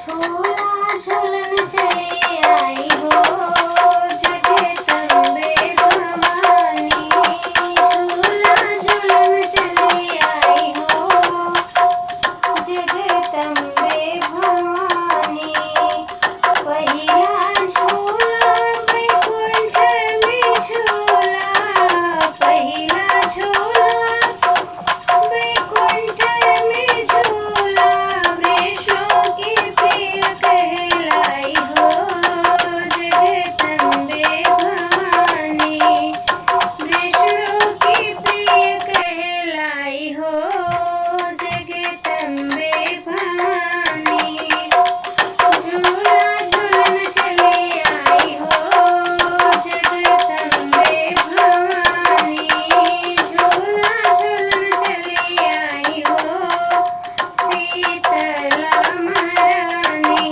झूला झूलन चली आई हो जगदम्बे भवानी। झूला झूलन चली आई हो जगदम्बे भवानी। पहिला झूला वैकुंठ में झूला, पहिला झूला वैकुंठ में झूला। वृषों की प्रिय कहलाई हो जगदम्बे भवानी। वृषों की प्रिय कहलाई हो जगदम्बे भवानी। झूला झूलन चली आई हो जगदम्बे भवानी। झूला झूलन चली आई हो शीतला महारानी।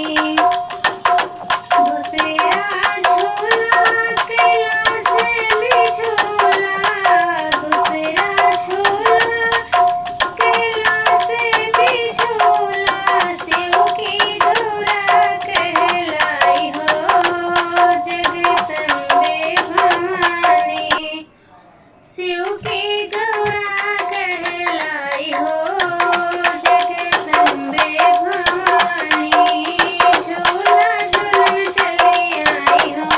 दूसरा झूला कैलाश में झूला, दूसरा झूला कैलाश में झूला। शिव की गौरा कहलाई हो जगदम्बे भवानी। शिव की गौरा कहलाई हो जगदम्बे भवानी। झूला झूलन चली आई हो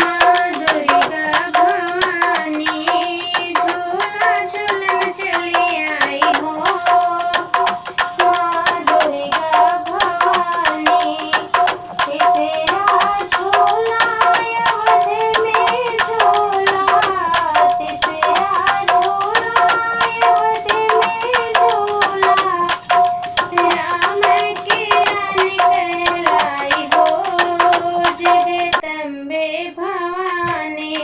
माँ दुर्गा भवानी। झूला झूलन चली आई हो माँ दुर्गा भवानी। तीसरा झूला अवध में झूला, तीसरा झूला अवध में झूला। राम की रानी कहलाई हो जगदम्बे भवानी।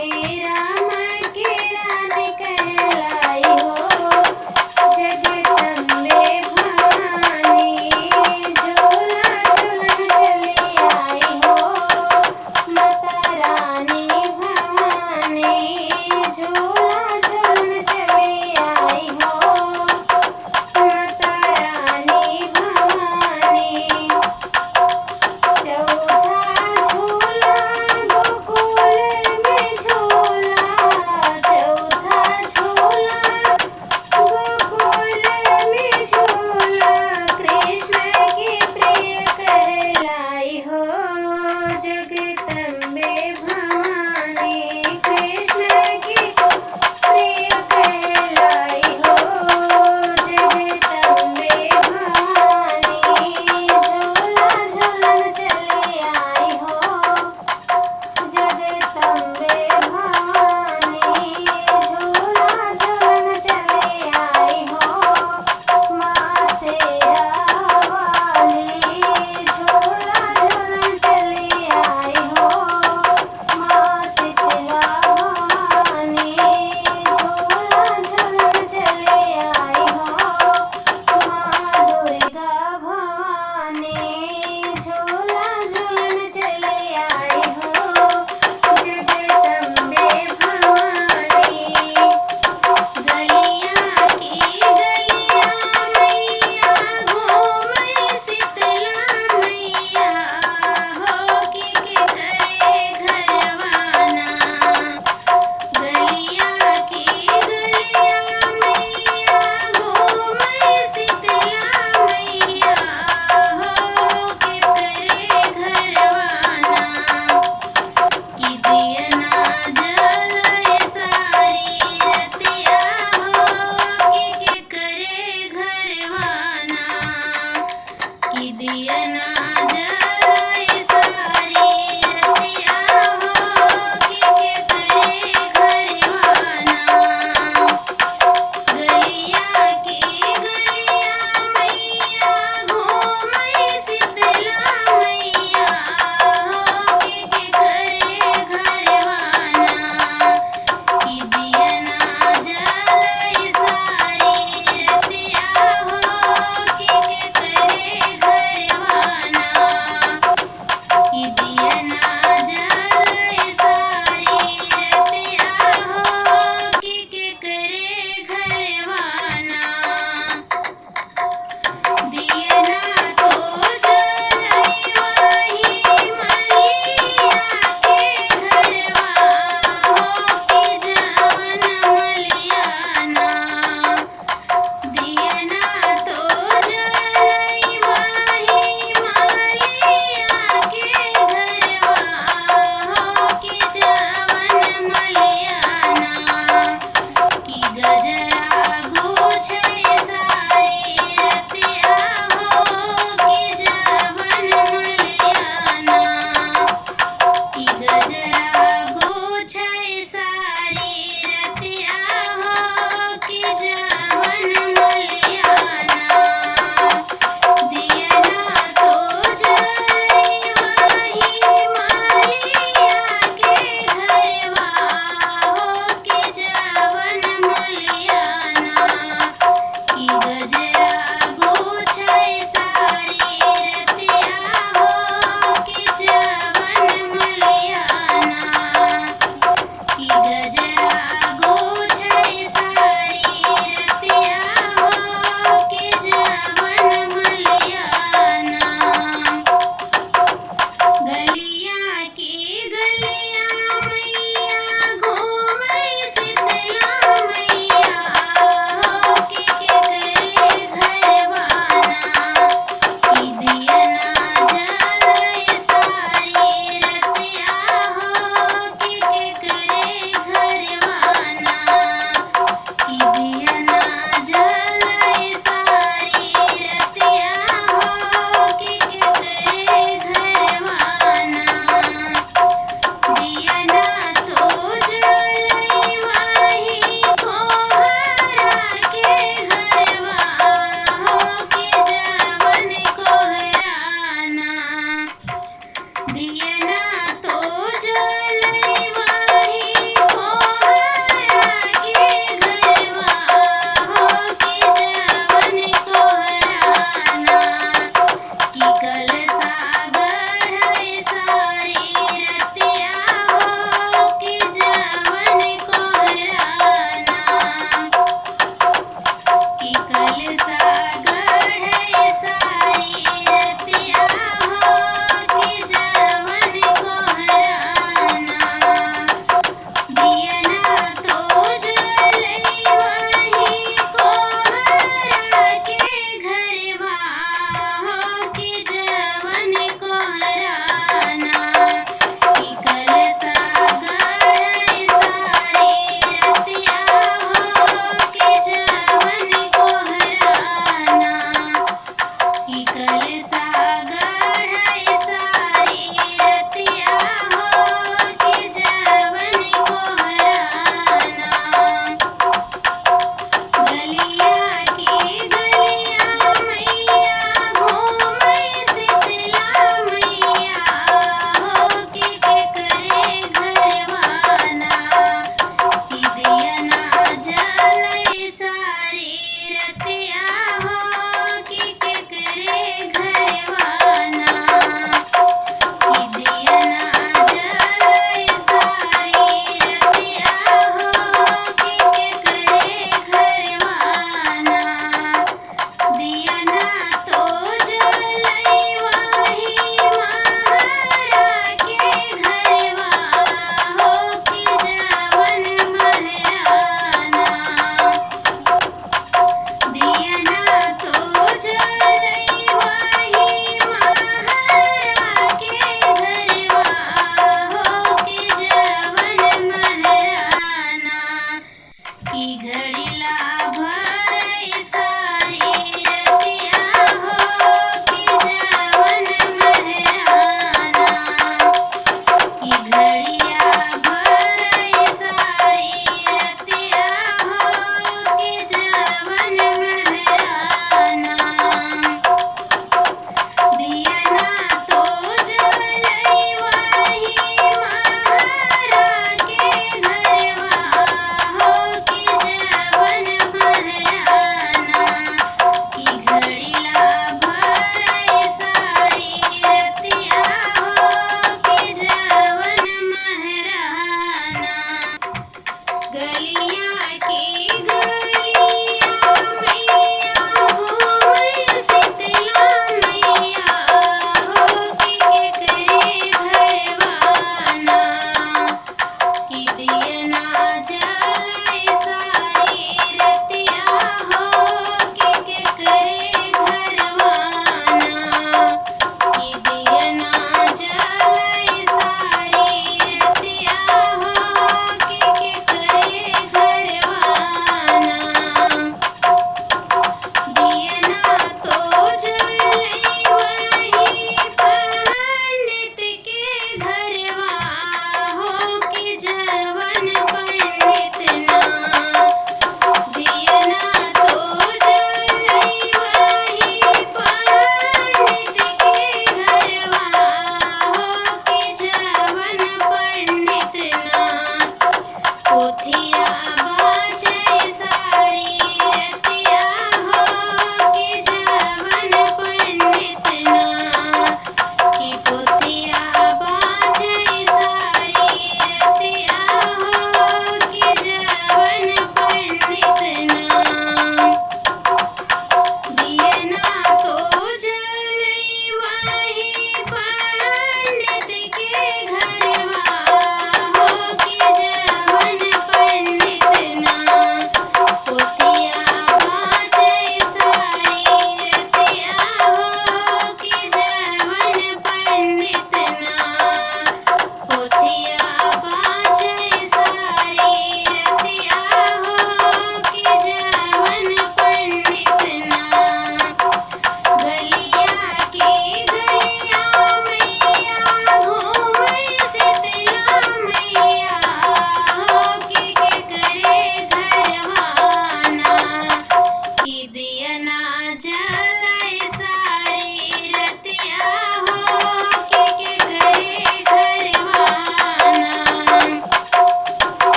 राम की रानी कहलाई हो जगदम्बे भवानी। झूला झूलन चली आई हो माता रानी भवानी। झूला झूलन चली आई हो माता रानी भवानी। चौथा झूला गोकुल में झूला, चौथा झूला गोकुल में झूला। कृष्ण की प्रिय कहलाई हो जगदम्बे भवानी। कृष्ण की प्रिय कहलाई हो जगदम्बे भवानी। झूला झूलन चली आई हो जगदम्बे भवानी। झूला झूलन चली आई हो माँ शेरा वाली। झूला झूलन चली आई हो माँ शीतला भवानी। झूला झूलन चली आई हो माँ दुर्गा भवानी। झूला झूलन चली आई हो जगदम्बे भवानी। गलियाँ की गलियाँ मैया घूमे शीतला मैया हो के करे घरवाना। गलियाँ की गलियाँ मैया घूमे शीतला मैया हो के करे घरवाना। कि दियना जलाए सारी रतिया हो के करे घरवाना। कि दियना जलाए सारी रतिया हो के करे घरवाना। गलियाँ की गलियाँ मैया घूमे शीतला मैया हो के करे घरवाना। कि दियना जलाए सारी रतिया हो के करे घरवाना।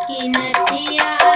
कि नथिया